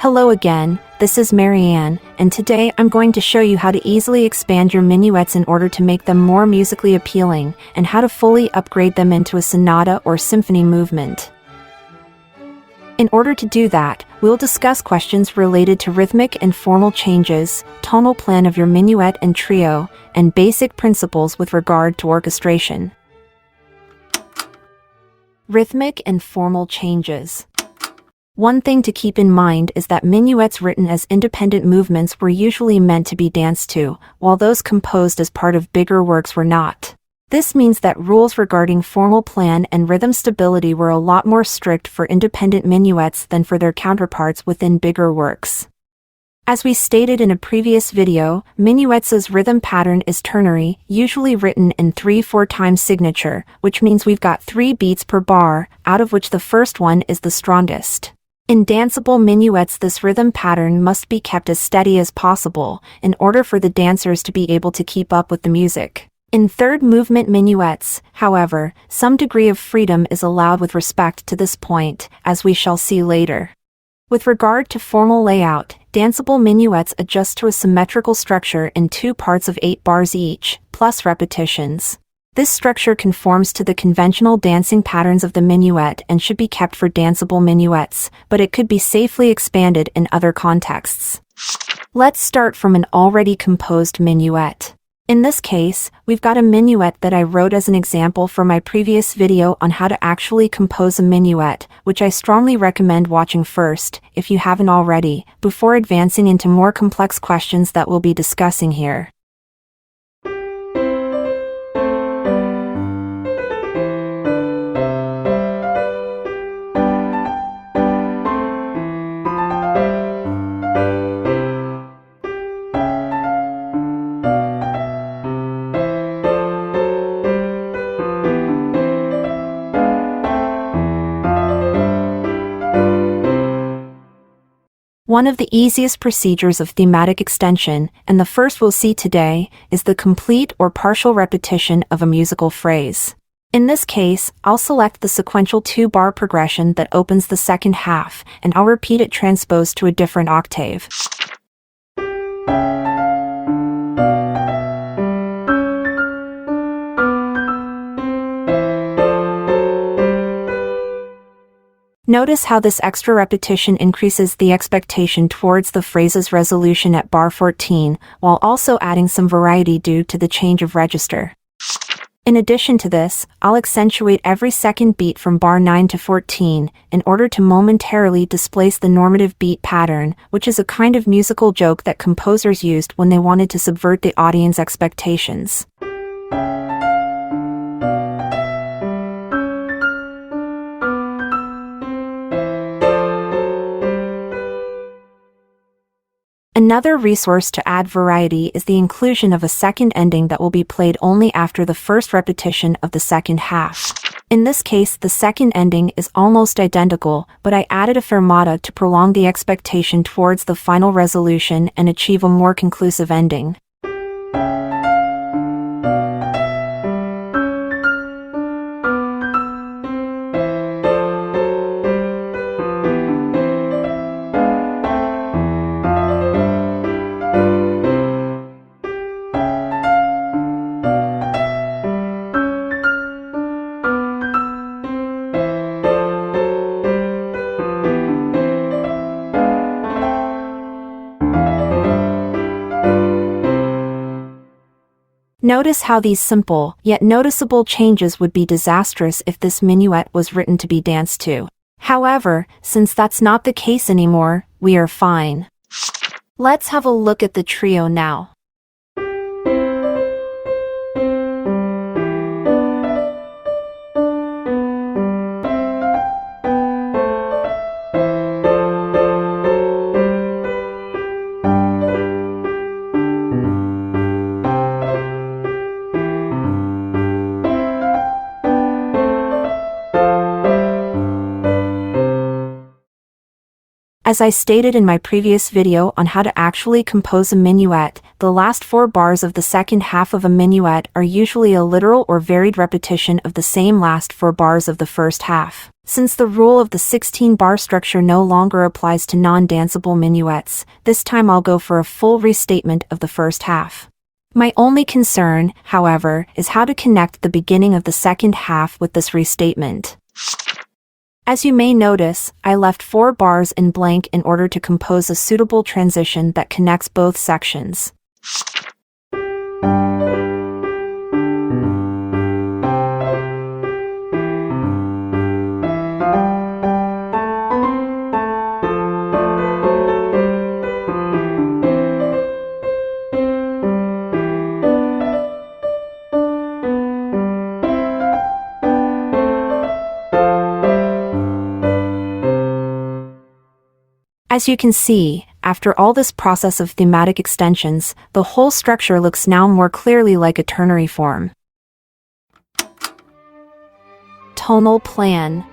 Hello again, this is Marianne, and today I'm going to show you how to easily expand your minuets in order to make them more musically appealing, and how to fully upgrade them into a sonata or symphony movement. In order to do that, we'll discuss questions related to rhythmic and formal changes, tonal plan of your minuet and trio, and basic principles with regard to orchestration. Rhythmic and formal changes. One thing to keep in mind is that minuets written as independent movements were usually meant to be danced to, while those composed as part of bigger works were not. This means that rules regarding formal plan and rhythm stability were a lot more strict for independent minuets than for their counterparts within bigger works. As we stated in a previous video, minuets' rhythm pattern is ternary, usually written in 3/4 time signature, which means we've got 3 beats per bar, out of which the first one is the strongest. In danceable minuets, this rhythm pattern must be kept as steady as possible, in order for the dancers to be able to keep up with the music. In third movement minuets, however, some degree of freedom is allowed with respect to this point, as we shall see later. With regard to formal layout, danceable minuets adjust to a symmetrical structure in 2 parts of 8 bars each, plus repetitions. This structure conforms to the conventional dancing patterns of the minuet and should be kept for danceable minuets, but it could be safely expanded in other contexts. Let's start from an already composed minuet. In this case, we've got a minuet that I wrote as an example for my previous video on how to actually compose a minuet, which I strongly recommend watching first, if you haven't already, before advancing into more complex questions that we'll be discussing here. One of the easiest procedures of thematic extension, and the first we'll see today, is the complete or partial repetition of a musical phrase. In this case, I'll select the sequential 2-bar progression that opens the second half, and I'll repeat it transposed to a different octave. Notice how this extra repetition increases the expectation towards the phrase's resolution at bar 14, while also adding some variety due to the change of register. In addition to this, I'll accentuate every second beat from bar 9 to 14, in order to momentarily displace the normative beat pattern, which is a kind of musical joke that composers used when they wanted to subvert the audience expectations. Another resource to add variety is the inclusion of a second ending that will be played only after the first repetition of the second half. In this case, the second ending is almost identical, but I added a fermata to prolong the expectation towards the final resolution and achieve a more conclusive ending. Notice how these simple, yet noticeable changes would be disastrous if this minuet was written to be danced to. However, since that's not the case anymore, we are fine. Let's have a look at the trio now. As I stated in my previous video on how to actually compose a minuet, the last 4 bars of the second half of a minuet are usually a literal or varied repetition of the same last 4 bars of the first half. Since the rule of the 16-bar structure no longer applies to non-danceable minuets, this time I'll go for a full restatement of the first half. My only concern, however, is how to connect the beginning of the second half with this restatement. As you may notice, I left 4 bars in blank in order to compose a suitable transition that connects both sections. As you can see, after all this process of thematic extensions, the whole structure looks now more clearly like a ternary form. Tonal plan.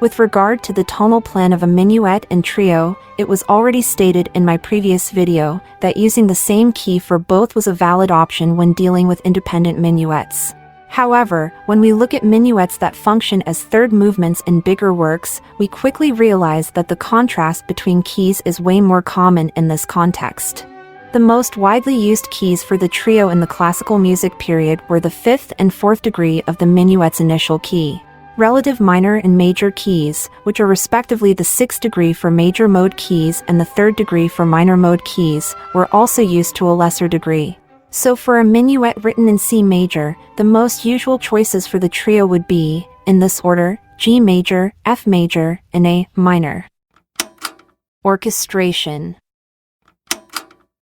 With regard to the tonal plan of a minuet and trio, it was already stated in my previous video that using the same key for both was a valid option when dealing with independent minuets. However, when we look at minuets that function as third movements in bigger works, we quickly realize that the contrast between keys is way more common in this context. The most widely used keys for the trio in the classical music period were the 5th and 4th degree of the minuet's initial key. Relative minor and major keys, which are respectively the 6th degree for major mode keys and the 3rd degree for minor mode keys, were also used to a lesser degree. So for a minuet written in C major, the most usual choices for the trio would be, in this order, G major, F major, and A minor. Orchestration.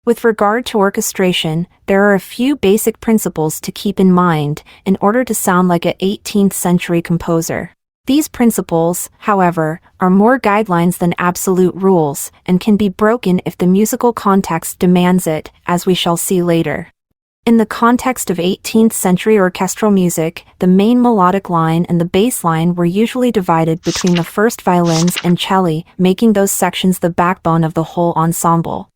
With regard to orchestration, there are a few basic principles to keep in mind in order to sound like an 18th century composer. These principles, however, are more guidelines than absolute rules, and can be broken if the musical context demands it, as we shall see later. In the context of 18th century orchestral music, the main melodic line and the bass line were usually divided between the first violins and celli, making those sections the backbone of the whole ensemble.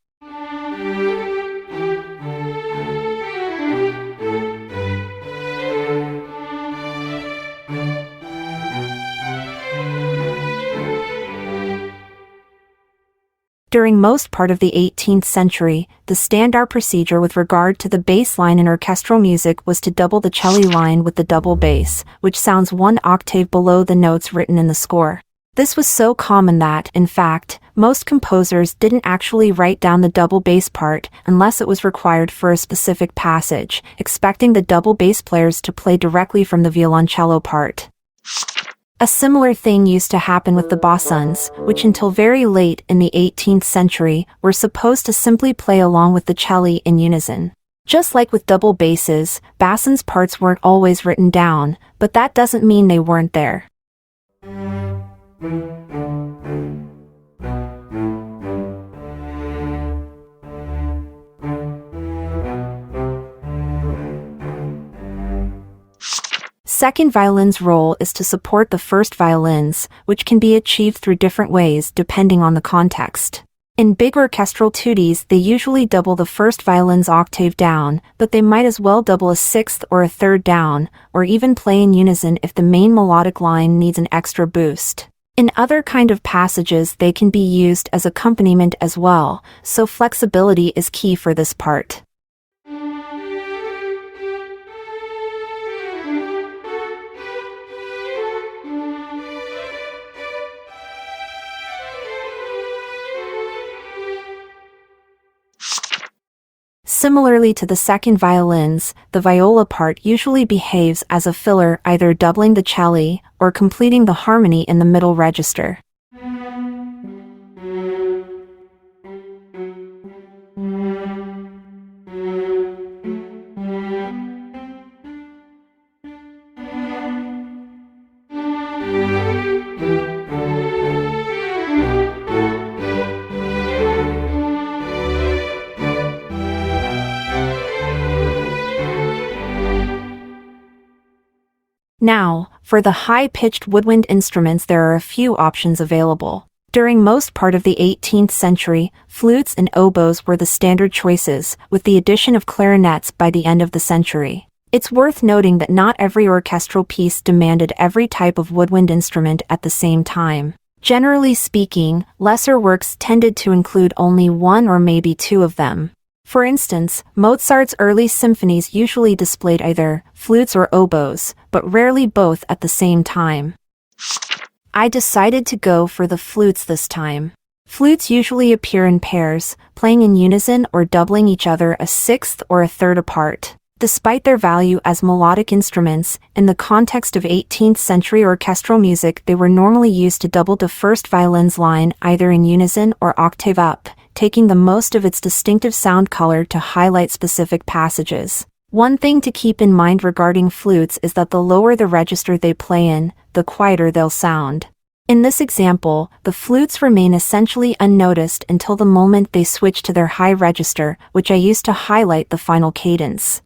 During most part of the 18th century, the standard procedure with regard to the bass line in orchestral music was to double the cello line with the double bass, which sounds 1 octave below the notes written in the score. This was so common that, in fact, most composers didn't actually write down the double bass part unless it was required for a specific passage, expecting the double bass players to play directly from the violoncello part. A similar thing used to happen with the bassoons, which until very late in the 18th century were supposed to simply play along with the cello in unison. Just like with double basses, bassons' parts weren't always written down, but that doesn't mean they weren't there. Second violin's role is to support the first violins, which can be achieved through different ways depending on the context. In big orchestral tuttes, they usually double the first violin's octave down, but they might as well double a 6th or a 3rd down, or even play in unison if the main melodic line needs an extra boost. In other kind of passages, they can be used as accompaniment as well, so flexibility is key for this part. Similarly to the second violins, the viola part usually behaves as a filler, either doubling the cello or completing the harmony in the middle register. Now, for the high-pitched woodwind instruments, there are a few options available. During most part of the 18th century, flutes and oboes were the standard choices, with the addition of clarinets by the end of the century. It's worth noting that not every orchestral piece demanded every type of woodwind instrument at the same time. Generally speaking, lesser works tended to include only one or maybe two of them. For instance, Mozart's early symphonies usually displayed either flutes or oboes, but rarely both at the same time. I decided to go for the flutes this time. Flutes usually appear in pairs, playing in unison or doubling each other a sixth or a third apart. Despite their value as melodic instruments, in the context of 18th century orchestral music they were normally used to double the first violin's line either in unison or octave up, taking the most of its distinctive sound color to highlight specific passages. One thing to keep in mind regarding flutes is that the lower the register they play in, the quieter they'll sound. In this example, the flutes remain essentially unnoticed until the moment they switch to their high register, which I use to highlight the final cadence.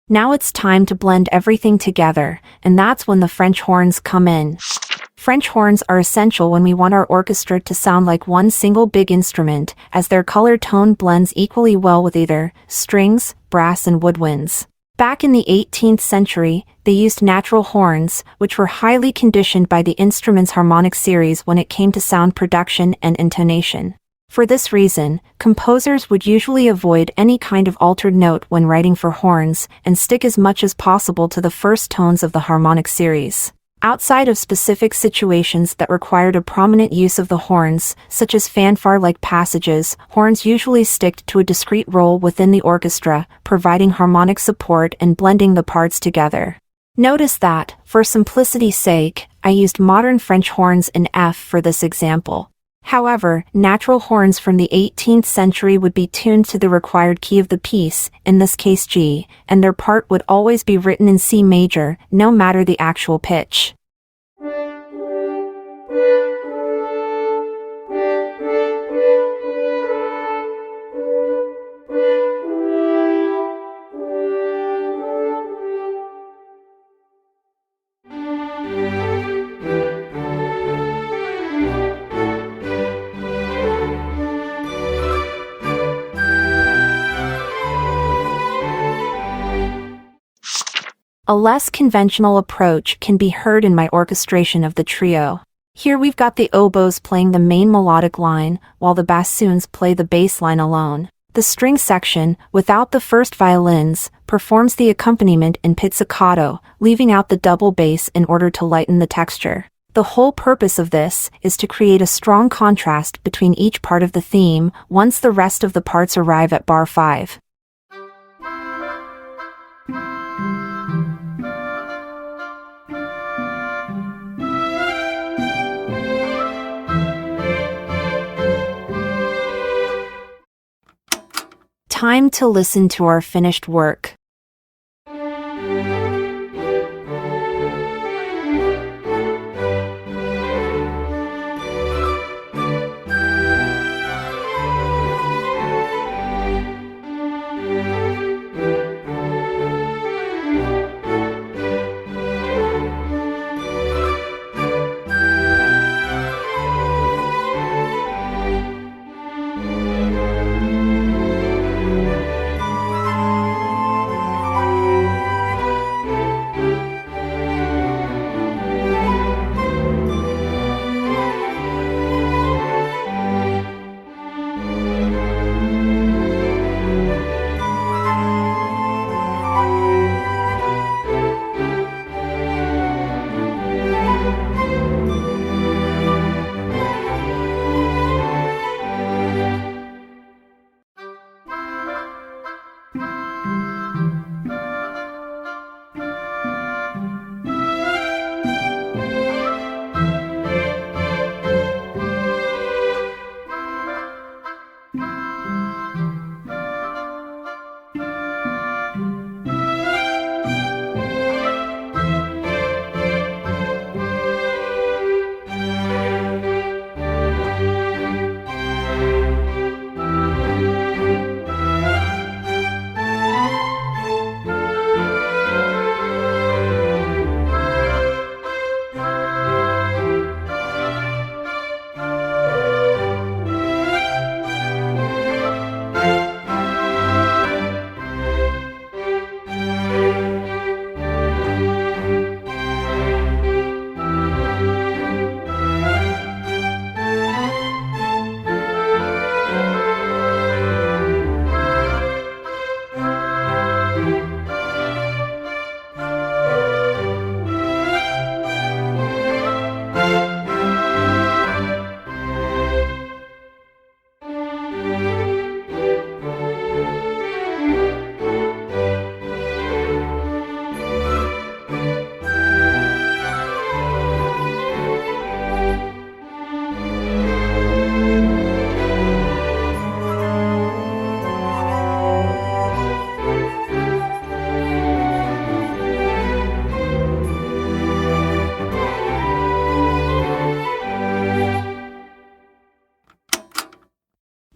Now it's time to blend everything together, and that's when the French horns come in. French horns are essential when we want our orchestra to sound like one single big instrument, as their color tone blends equally well with either strings, brass and woodwinds. Back in the 18th century, they used natural horns, which were highly conditioned by the instrument's harmonic series when it came to sound production and intonation. For this reason, composers would usually avoid any kind of altered note when writing for horns, and stick as much as possible to the first tones of the harmonic series. Outside of specific situations that required a prominent use of the horns, such as fanfare-like passages, horns usually stick to a discrete role within the orchestra, providing harmonic support and blending the parts together. Notice that, for simplicity's sake, I used modern French horns in F for this example. However, natural horns from the 18th century would be tuned to the required key of the piece, in this case G, and their part would always be written in C major, no matter the actual pitch. A less conventional approach can be heard in my orchestration of the trio. Here we've got the oboes playing the main melodic line, while the bassoons play the bass line alone. The string section, without the first violins, performs the accompaniment in pizzicato, leaving out the double bass in order to lighten the texture. The whole purpose of this is to create a strong contrast between each part of the theme once the rest of the parts arrive at bar 5. Time to listen to our finished work.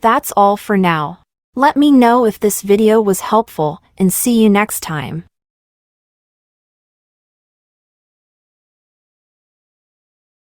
That's all for now. Let me know if this video was helpful and see you next time.